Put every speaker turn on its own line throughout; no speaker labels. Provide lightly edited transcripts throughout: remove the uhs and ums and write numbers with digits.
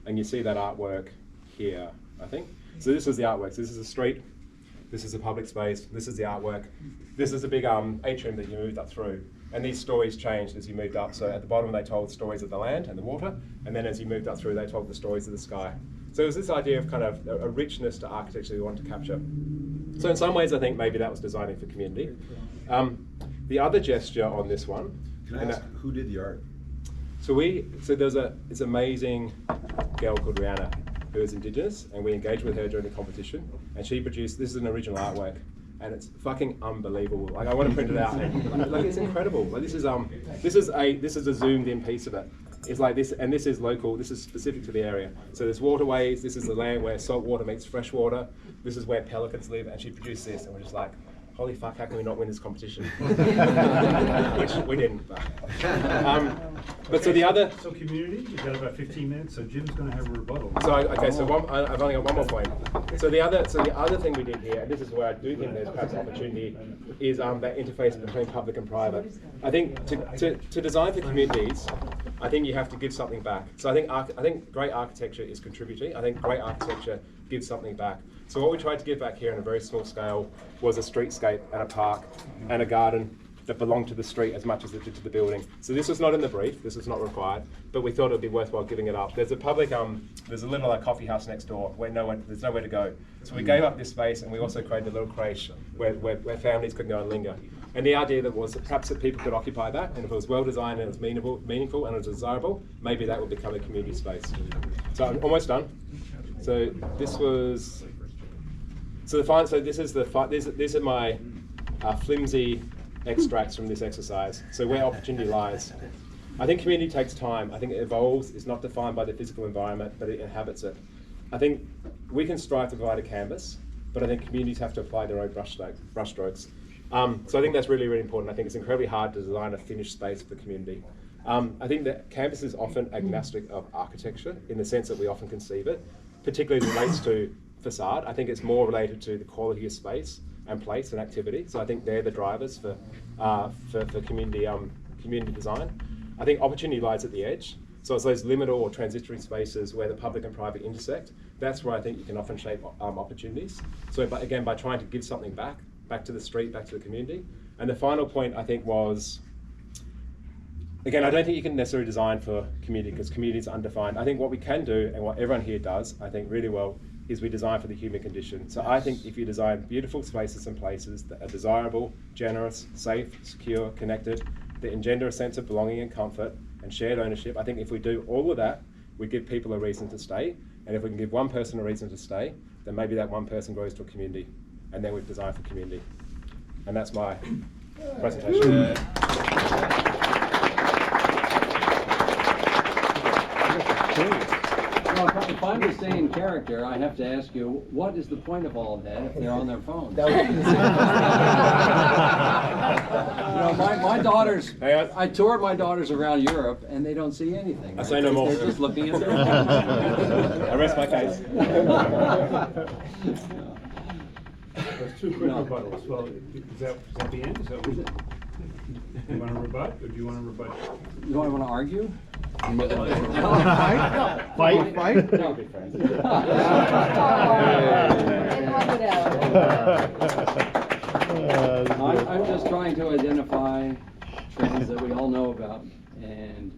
and you see that artwork here, I think. So this is the artwork. So this is a street, this is a public space, this is the artwork. This is a big atrium that you moved up through. And these stories changed as you moved up. So at the bottom they told stories of the land and the water, and then as you moved up through they told the stories of the sky. So it was this idea of kind of a richness to architecture we wanted to capture. So in some ways I think maybe that was designing for community. The other gesture on this one.
Can I ask, who did the art?
So there's this amazing girl called Rihanna who is Indigenous, and we engaged with her during the competition, and she produced, this is an original artwork, and it's fucking unbelievable. Like I want to print it out, and, like it's incredible. Like this is a zoomed in piece of it. It's like this, and this is local, this is specific to the area. So there's waterways, this is the land where salt water meets fresh water, this is where pelicans live, and she produced this, and we're just like, holy fuck, how can we not win this competition? Which we didn't. But so the other...
So community, you've got about 15 minutes, so Jim's going to have a rebuttal.
So, okay, so I've only got one more point. So the other thing we did here, and this is where I do think there's perhaps opportunity, is that interface between public and private. I think to design for communities, I think you have to give something back. So I think great architecture is contributing. I think great architecture gives something back. So what we tried to give back here on a very small scale was a streetscape and a park and a garden that belonged to the street as much as it did to the building. So this was not in the brief, this was not required, but we thought it would be worthwhile giving it up. There's a public, there's a little coffee house next door where there's nowhere to go. So we gave up this space, and we also created a little creche where families could go and linger. And the idea that was that perhaps that people could occupy that, and if it was well designed and it was meaningful and it was desirable, maybe that would become a community space. So I'm almost done. So this was, these are my flimsy extracts from this exercise. So where opportunity lies. I think community takes time. I think it evolves. It's not defined by the physical environment, but it inhabits it. I think we can strive to provide a canvas, but I think communities have to apply their own brushstrokes. So I think that's really, really important. I think it's incredibly hard to design a finished space for the community. I think that campus is often agnostic of architecture in the sense that we often conceive it, particularly as it relates to facade. I think it's more related to the quality of space and place and activity. So I think they're the drivers for community design. I think opportunity lies at the edge. So it's those liminal or transitory spaces where the public and private intersect. That's where I think you can often shape opportunities. So by trying to give something back to the street, back to the community. And the final point I think was, again, I don't think you can necessarily design for community because community is undefined. I think what we can do, and what everyone here does, I think really well, is we design for the human condition. So I think if you design beautiful spaces and places that are desirable, generous, safe, secure, connected, that engender a sense of belonging and comfort and shared ownership, I think if we do all of that, we give people a reason to stay. And if we can give one person a reason to stay, then maybe that one person grows to a community. And then we've designed for community. And that's my presentation.
Well, if I'm to stay in character, I have to ask you, what is the point of all of that if they're on their phones? My daughters, I toured my daughters around Europe, and they don't see anything.
I say no more.
They're just looking at their phones.
I rest my case.
There's two quick rebuttals. Well, is that the end? Is that what you want to rebut, or do you want to rebut?
You want to argue?
Fight?
That would be friends.
I'm just trying to identify trends that we all know about and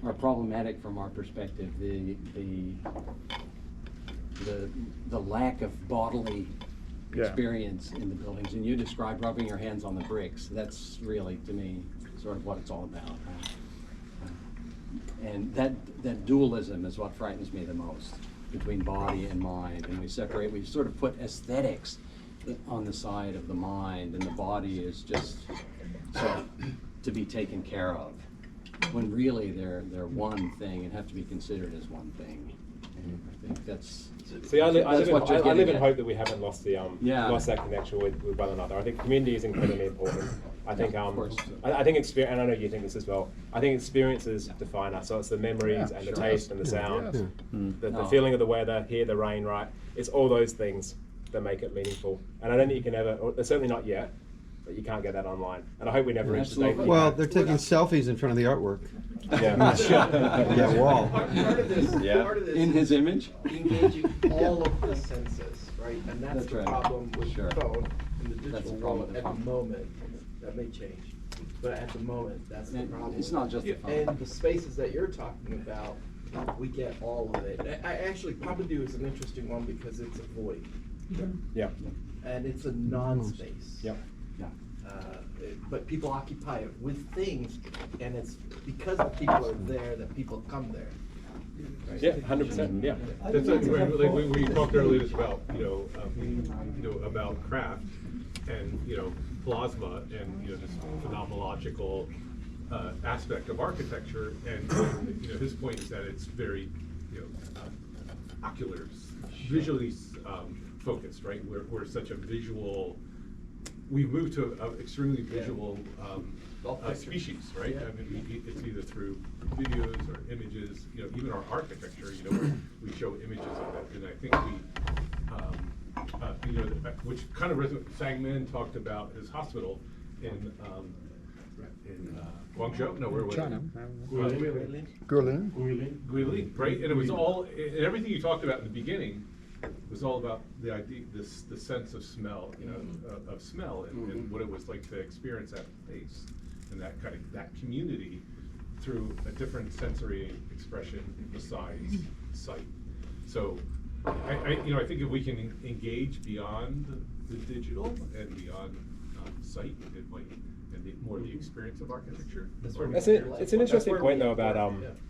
are problematic from our perspective. The lack of bodily experience in the buildings, and you described rubbing your hands on the bricks. That's really, to me, sort of what it's all about. Right? And that dualism is what frightens me the most, between body and mind. And we sort of put aesthetics on the side of the mind, and the body is just sort of to be taken care of, when really they're one thing and have to be considered as one thing. And I think that's...
See, I live in hope that we haven't lost that connection with one another. I think community is incredibly important. I think I think experience, and I know you think this as well. I think experiences define us. So it's the memories and the taste and the sound, the feeling of the weather, hear the rain, right? It's all those things that make it meaningful. And I don't think you can ever, or certainly not yet, but you can't get that online. And I hope we never reach the state.
Absolutely.
Well, they're taking selfies in front of the artwork.
Yeah.
That wall.
Part of this,
Yeah.
part of this
In his
is
image?
engaging all of the senses, right? And that's
That's
the
right.
problem with
Sure.
the phone and the
That's the
digital
problem
world
with the
at the
phone.
moment. That may change, but at the moment, that's the
And
problem.
it's not just the phone.
And the spaces that you're talking about, we get all of it. I actually probably do is an interesting one because it's a void
Yeah.
and it's a non-space.
Yep.
Yeah.
But people occupy it with things, and it's because the people are there that people come there. Right?
Yeah, 100%, yeah.
That's like when we talked earlier just about, about craft and, plasma and, this phenomenological aspect of architecture. And, his point is that it's very, ocular, visually focused, right? We're such a visual, we've moved to an extremely visual species, right?
Yeah.
I mean, it's either through videos or images, even our architecture, where we show images of that. And I think which kind of Sang-Min talked about his hospital in Guangzhou? No, where was
China.
it? Guilin, right? And it was all, and everything you talked about in the beginning was all about the idea, the sense of smell, of smell and what it was like to experience that place and that kind of, that community through a different sensory expression besides sight. So I think if we can engage beyond the digital and beyond sight, it might, and more the experience of architecture.
It's an interesting point though about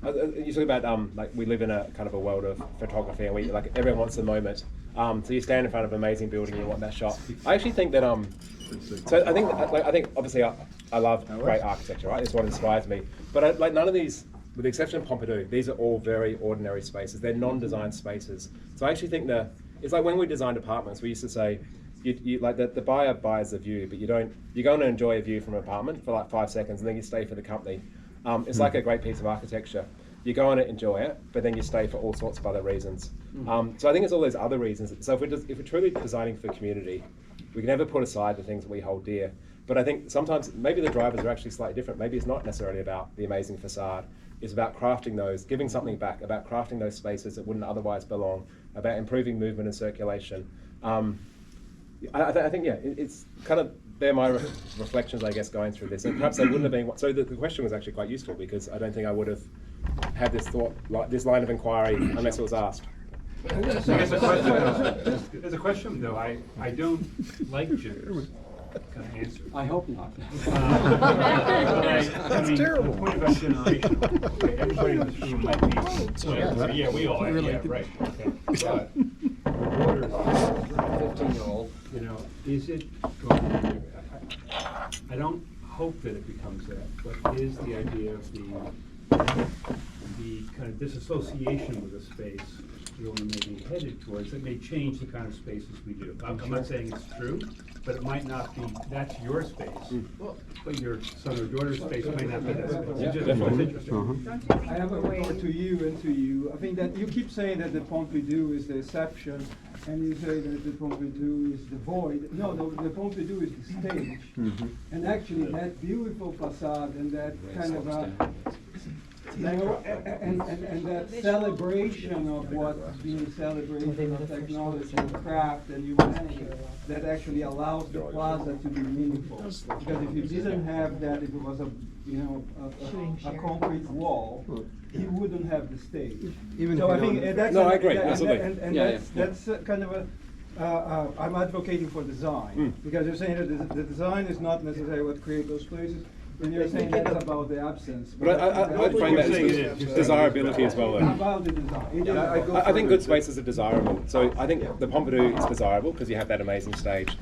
you talk about like we live in a kind of a world of photography and we like everyone wants a moment. So you stand in front of an amazing building and you want that shot. I actually think that so I think obviously I love great architecture, right? It's what inspires me. But like none of these, with the exception of Pompidou, these are all very ordinary spaces. They're non-designed spaces. So I actually think it's like when we designed apartments, we used to say, you like the buyer buys the view, but you go and enjoy a view from an apartment for like 5 seconds and then you stay for the company. It's like a great piece of architecture. You go on it, enjoy it, but then you stay for all sorts of other reasons. So I think it's all those other reasons. So if we're truly designing for community, we can never put aside the things that we hold dear. But I think sometimes maybe the drivers are actually slightly different. Maybe it's not necessarily about the amazing facade. It's about crafting those, giving something back, about crafting those spaces that wouldn't otherwise belong, about improving movement and circulation. I think, it's kind of, they're my reflections, I guess, going through this. And perhaps they wouldn't have been, so the question was actually quite useful because I don't think I would have had this thought, like this line of inquiry, unless it was asked.
There's a question though, I don't like genders. Can I answer?
I hope not.
That's terrible. The point about generation, okay, everybody in this room might be. Yeah, we all are, yeah, right. Okay. But your daughter's
15-year-old.
Is it going to be, I don't hope that it becomes that, but is the idea of the kind of disassociation with a space you're maybe headed towards that may change the kind of spaces we do. I'm not saying it's true, but it might not be, that's your space, but your son or daughter's space may not be that space.
Yeah,
It's just
definitely.
interesting.
I have a report to you and to you. I think that you keep saying that the Pompidou is the exception, and you say that the Pompidou is the void. No, the Pompidou is the stage. And actually that beautiful facade and that kind of and that celebration of what's being celebrated of technology and craft and humanity that actually allows the plaza to be meaningful. Because if you didn't have that, if it was a concrete wall, you wouldn't have the stage. So I think that's
No, I agree, absolutely.
And that's kind of a. I'm advocating for design because you're saying that the design is not necessarily what creates those places. And you're saying that's about the absence.
But I find that as desirability as well. Though.
About the design.
I think good spaces are desirable. So I think the Pompidou is desirable because you have that amazing stage.